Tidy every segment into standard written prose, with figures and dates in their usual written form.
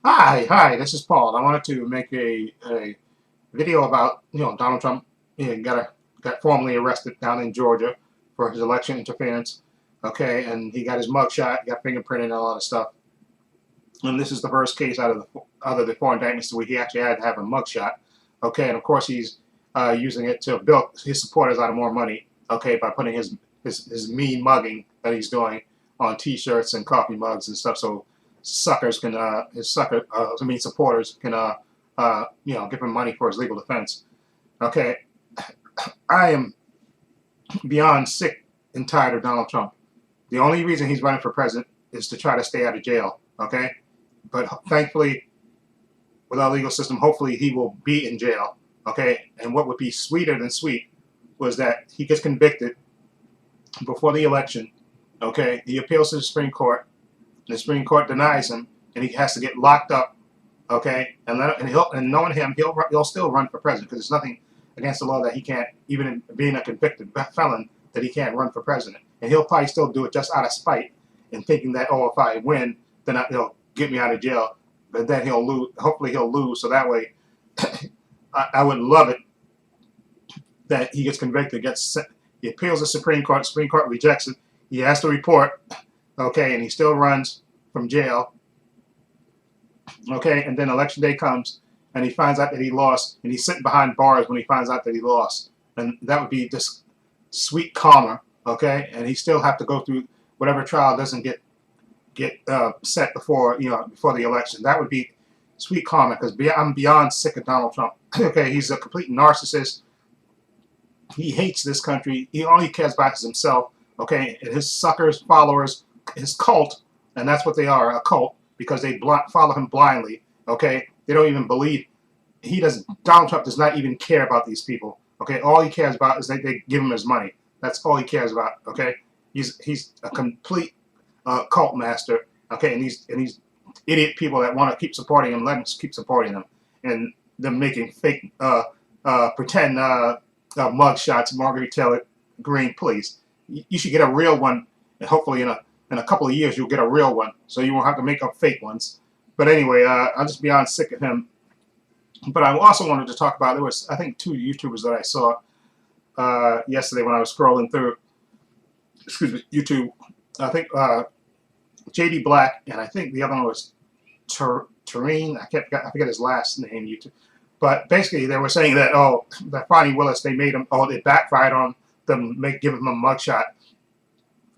Hi, this is Paul. I wanted to make a video about, Donald Trump got formally arrested down in Georgia for his election interference. Okay, and he got his mugshot, got fingerprinted and a lot of stuff. And this is the first case out of the four indictments where he actually had to have a mugshot. Okay, and of course he's using it to build his supporters out of more money. Okay, by putting his mean mugging that he's doing on T-shirts and coffee mugs and stuff, so suckers can supporters can give him money for his legal defense. Okay, I am beyond sick and tired of Donald Trump. The only reason he's running for president is to try to stay out of jail. Okay, but thankfully, with our legal system, hopefully he will be in jail. Okay, and what would be sweeter than sweet was that he gets convicted before the election. Okay, he appeals to the Supreme Court. The Supreme Court denies him, and he has to get locked up. Okay, and knowing him, he'll still run for president because there's nothing against the law that he can't, even in being a convicted felon, that he can't run for president. And he'll probably still do it just out of spite and thinking that, oh, if I win, then he'll get me out of jail. But then he'll lose. Hopefully he'll lose, so that way I would love it that he gets convicted, he appeals to the Supreme Court. Supreme Court rejects it. He has to report. Okay, and he still runs from jail. Okay, and then election day comes, and he finds out that he lost, and he's sitting behind bars when he finds out that he lost, and that would be just sweet karma. Okay, and he still have to go through whatever trial doesn't get set before the election. That would be sweet karma because I'm beyond sick of Donald Trump. Okay, he's a complete narcissist. He hates this country. All he cares about is himself. Okay, and his suckers, followers, his cult, and that's what they are, a cult, because they follow him blindly. Okay, they don't even believe. Donald Trump does not even care about these people. Okay, all he cares about is that they give him his money. That's all he cares about. Okay, he's a complete cult master. Okay, and these idiot people that want to keep supporting him, let him keep supporting them, and them making fake pretend mug shots. Marguerite Taylor Greene, please, you should get a real one, and hopefully in a couple of years you'll get a real one, so you won't have to make up fake ones. But anyway, I'm just beyond sick of him. But I also wanted to talk about, there was, I think, two YouTubers that I saw yesterday when I was scrolling through, YouTube. I think JD Black, and I think the other one was Tareen. I forget his last name. YouTube. But basically, they were saying that that Fonnie Willis, it backfired on them, giving him a mugshot.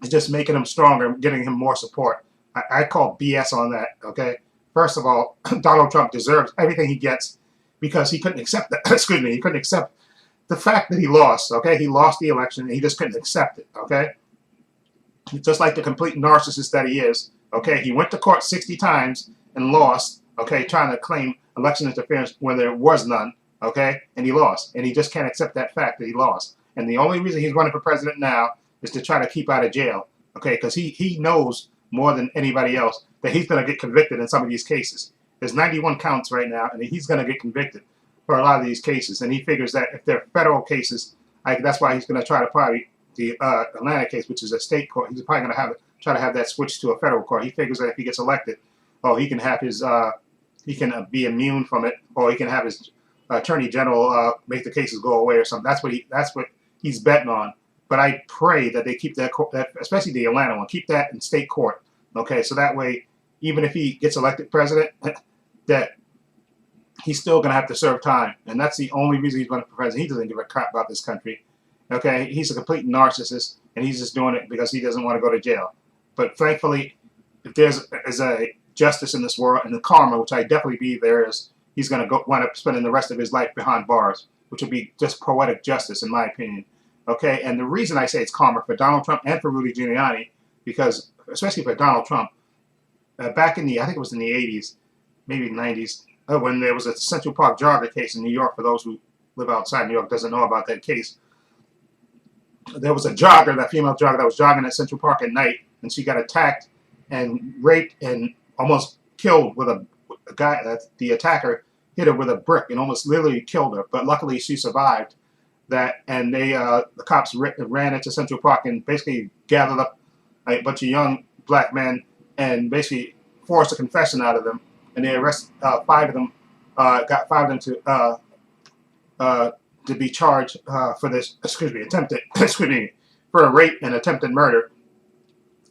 It's just making him stronger, getting him more support. I call BS on that. Okay, first of all, Donald Trump deserves everything he gets because he couldn't accept that. Excuse me, he couldn't accept the fact that he lost. Okay, he lost the election, and he just couldn't accept it. Okay, just like the complete narcissist that he is. Okay, he went to court 60 times and lost. Okay, trying to claim election interference when there was none. Okay, and he lost, and he just can't accept that fact that he lost. And the only reason he's running for president now is to try to keep out of jail. Okay, because he knows more than anybody else that he's going to get convicted in some of these cases. There's 91 counts right now, and he's going to get convicted for a lot of these cases. And he figures that if they're federal cases, that's why he's going to try to probably the Atlanta case, which is a state court. He's probably going to try to have that switched to a federal court. He figures that if he gets elected, he can have his he can be immune from it, or he can have his attorney general make the cases go away or something. That's what he's betting on. But I pray that they keep that, especially the Atlanta one, keep that in state court. Okay, so that way, even if he gets elected president, that he's still going to have to serve time. And that's the only reason he's running for president. He doesn't give a crap about this country. Okay, he's a complete narcissist, and he's just doing it because he doesn't want to go to jail. But thankfully, if there's a justice in this world, and the karma, which I definitely believe there is, he's going to wind up spending the rest of his life behind bars, which would be just poetic justice, in my opinion. Okay, and the reason I say it's karma for Donald Trump and for Rudy Giuliani, because especially for Donald Trump, back in I think it was in the 80s, maybe 90s, when there was a Central Park jogger case in New York. For those who live outside New York doesn't know about that case, there was a jogger, that female jogger that was jogging at Central Park at night, and she got attacked and raped and almost killed with a guy. The attacker hit her with a brick and almost literally killed her, but luckily she survived that. And the cops ran into Central Park and basically gathered up a bunch of young black men and basically forced a confession out of them. and they arrested 5 of them. Got 5 of them to be charged for this. Excuse me, attempted. Excuse me, for a rape and attempted murder.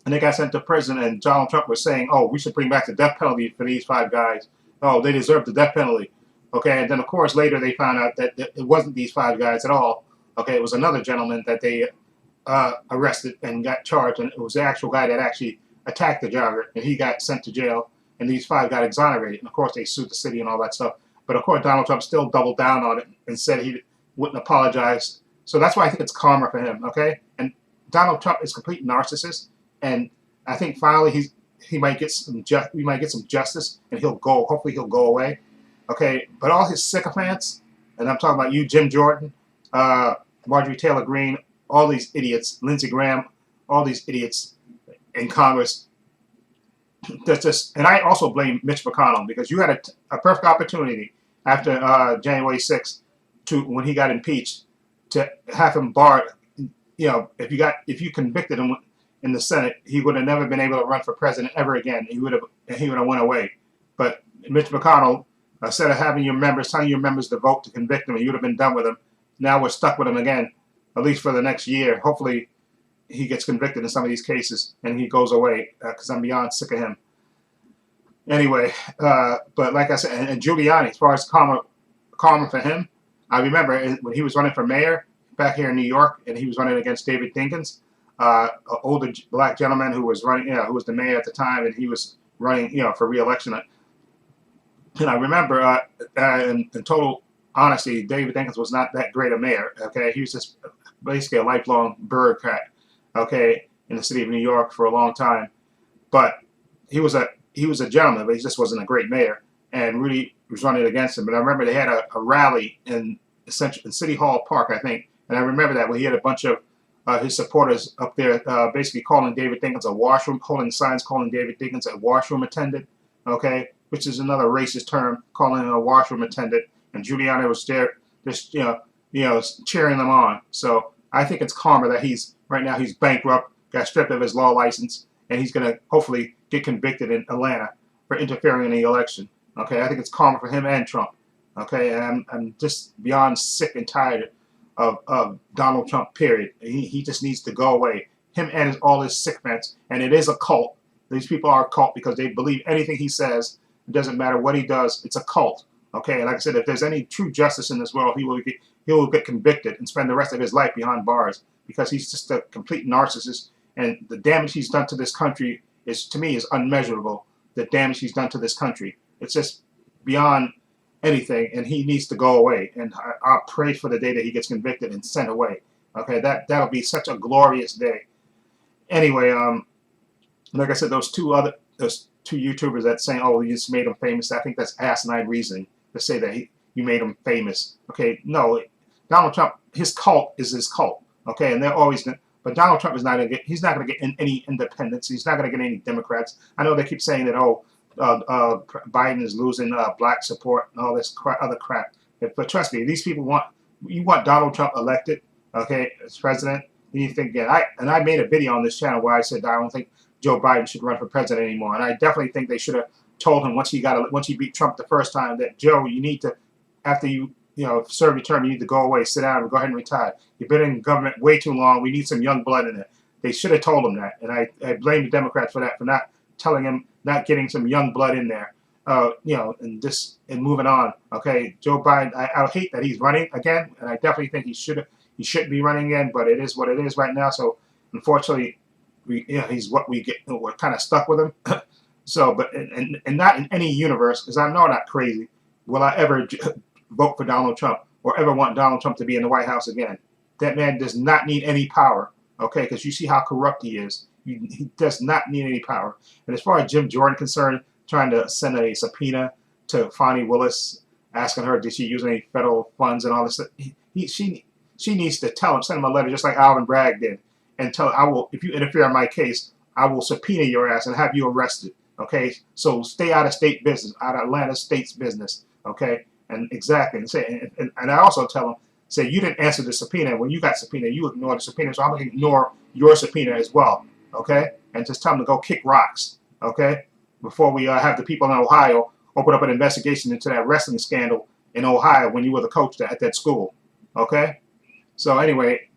And they got sent to prison. And Donald Trump was saying, "Oh, we should bring back the death penalty for these 5 guys. Oh, they deserve the death penalty." Okay, and then of course later they found out that it wasn't these 5 guys at all. Okay, it was another gentleman that they arrested and got charged, and it was the actual guy that actually attacked the jogger, and he got sent to jail, and these 5 got exonerated. And of course they sued the city and all that stuff. But of course Donald Trump still doubled down on it and said he wouldn't apologize. So that's why I think it's karma for him. Okay, and Donald Trump is a complete narcissist, and I think finally we might get some justice, and he'll go. Hopefully he'll go away. Okay, but all his sycophants, and I'm talking about you, Jim Jordan, Marjorie Taylor Greene, all these idiots, Lindsey Graham, all these idiots in Congress. That's just, and I also blame Mitch McConnell, because you had a perfect opportunity after January 6th when he got impeached to have him barred. You know, if you convicted him in the Senate, he would have never been able to run for president ever again. He would have went away. But Mitch McConnell, instead of telling your members to vote to convict him, you would have been done with him. Now we're stuck with him again, at least for the next year. Hopefully he gets convicted in some of these cases and he goes away, because I'm beyond sick of him. Anyway, but like I said, and Giuliani, as far as karma for him, I remember when he was running for mayor back here in New York, and he was running against David Dinkins, an older black gentleman who was running, who was the mayor at the time, and he was running, for re-election. And I remember, in total honesty, David Dinkins was not that great a mayor. Okay, he was just basically a lifelong bureaucrat. Okay, in the city of New York for a long time, but he was a gentleman, but he just wasn't a great mayor. And Rudy was running against him. But I remember they had a rally in City Hall Park, I think, and I remember that when he had a bunch of his supporters up there, basically calling David Dinkins a washroom, holding signs calling David Dinkins a washroom attendant. Okay, which is another racist term, calling him a washroom attendant. And Giuliani was there, just cheering them on. So I think it's karma that right now he's bankrupt, got stripped of his law license, and he's going to hopefully get convicted in Atlanta for interfering in the election. Okay, I think it's karma for him and Trump. Okay, and I'm just beyond sick and tired of Donald Trump, period. He just needs to go away. Him and all his sycophants. And it is a cult. These people are a cult because they believe anything he says. It doesn't matter what he does. It's a cult. Okay, and like I said, if there's any true justice in this world, he will get convicted and spend the rest of his life behind bars, because he's just a complete narcissist. And the damage he's done to this country to me, is unmeasurable. The damage he's done to this country. It's just beyond anything, and he needs to go away. And I'll pray for the day that he gets convicted and sent away. Okay, that'll be such a glorious day. Anyway, like I said, those two YouTubers that saying, "Oh, you just made him famous," I think that's asinine reasoning to say that you made him famous. Okay, no, Donald Trump, his cult is his cult. Okay, and they're always going. But Donald Trump is not going to get. He's not going to get any independents. He's not going to get any Democrats. I know they keep saying that, Biden is losing black support and all this other crap. But trust me, these people you want Donald Trump elected, okay, as president. You think again. I made a video on this channel where I said I don't think Joe Biden should run for president anymore, and I definitely think they should have told him once he beat Trump the first time that, Joe, you need to, after you serve your term, you need to go away, sit down, and go ahead and retire. You've been in government way too long. We need some young blood in it. They should have told him that, and I blame the Democrats for that, for not telling him, not getting some young blood in there, and moving on. Okay, Joe Biden, I hate that he's running again, and I definitely think he shouldn't be running again, but it is what it is right now. So unfortunately, he's what we get. We're kind of stuck with him. So, but and not in any universe, because I know I'm not crazy, will I ever vote for Donald Trump or ever want Donald Trump to be in the White House again. That man does not need any power, okay, because you see how corrupt he is. He does not need any power. And as far as Jim Jordan concerned, trying to send a subpoena to Fani Willis, asking her, did she use any federal funds and all this stuff, she needs to send him a letter just like Alvin Bragg did, and tell her, if you interfere in my case, I will subpoena your ass and have you arrested. Okay, so stay out of state business, out of Atlanta State's business. Okay, and exactly, and I also tell him, say, you didn't answer the subpoena. When you got subpoena, you ignored the subpoena, so I'm going to ignore your subpoena as well. Okay, and just tell him to go kick rocks. Okay, before we have the people in Ohio open up an investigation into that wrestling scandal in Ohio when you were the coach at that school. Okay? So anyway,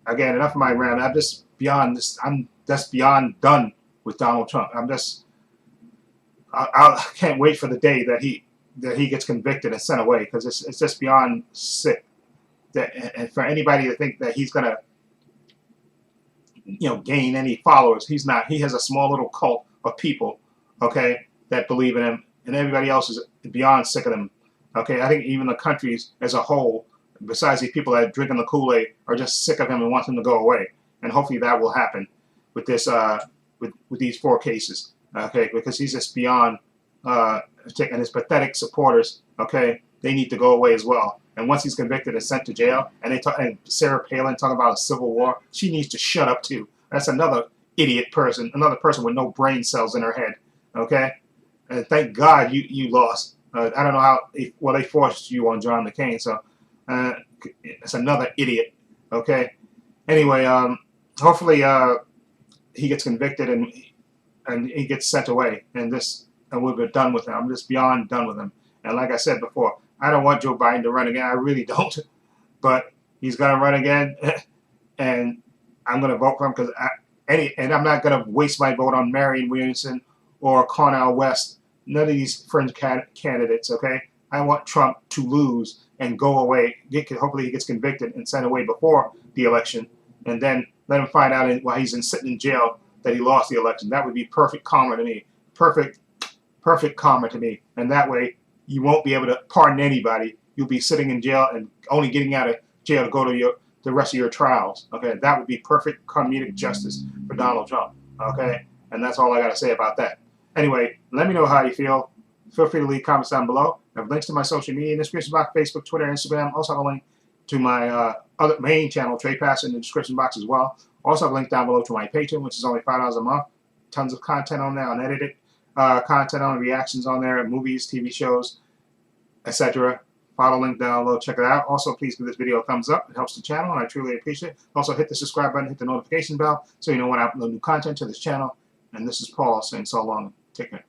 again, enough of my rant. I'm just beyond this. I'm just beyond done with Donald Trump. I can't wait for the day that he gets convicted and sent away, because it's just beyond sick. And for anybody to think that he's gonna, gain any followers, he's not. He has a small little cult of people, okay, that believe in him, and everybody else is beyond sick of him. Okay, I think even the countries as a whole, besides these people that are drinking the Kool-Aid, are just sick of him and want him to go away. And hopefully that will happen with this, with these 4 cases. Okay, because he's just beyond, and his pathetic supporters. Okay, they need to go away as well. And once he's convicted and sent to jail, and Sarah Palin talking about a civil war, she needs to shut up too. That's another idiot person, another person with no brain cells in her head. Okay, and thank God you lost. I don't know how. Well, they forced you on John McCain, so it's another idiot. Okay. Anyway, hopefully he gets convicted and he gets sent away, and we'll be done with him. I'm just beyond done with him. And like I said before, I don't want Joe Biden to run again. I really don't. But he's going to run again, and I'm going to vote for him and I'm not going to waste my vote on Marion Williamson or Cornel West. None of these fringe candidates, okay? I want Trump to lose and go away. Hopefully he gets convicted and sent away before the election, and then let him find out while he's sitting in jail that he lost the election. That would be perfect karma to me. Perfect karma to me. And that way you won't be able to pardon anybody. You'll be sitting in jail and only getting out of jail to go to the rest of your trials. Okay, that would be perfect comedic justice for Donald Trump. Okay, and that's all I got to say about that. Anyway, let me know how you feel. Feel free to leave comments down below. I have links to my social media in the description box: Facebook, Twitter, Instagram. Also have a link to my other main channel, Trepacer, in the description box as well. Also have a link down below to my Patreon, which is only $5 a month. Tons of content on there, unedited content on reactions on there, movies, TV shows, etc. Follow link down below. Check it out. Also, please give this video a thumbs up. It helps the channel, and I truly appreciate it. Also, hit the subscribe button, hit the notification bell, so you know when I upload new content to this channel. And this is Paul saying so long. Take care.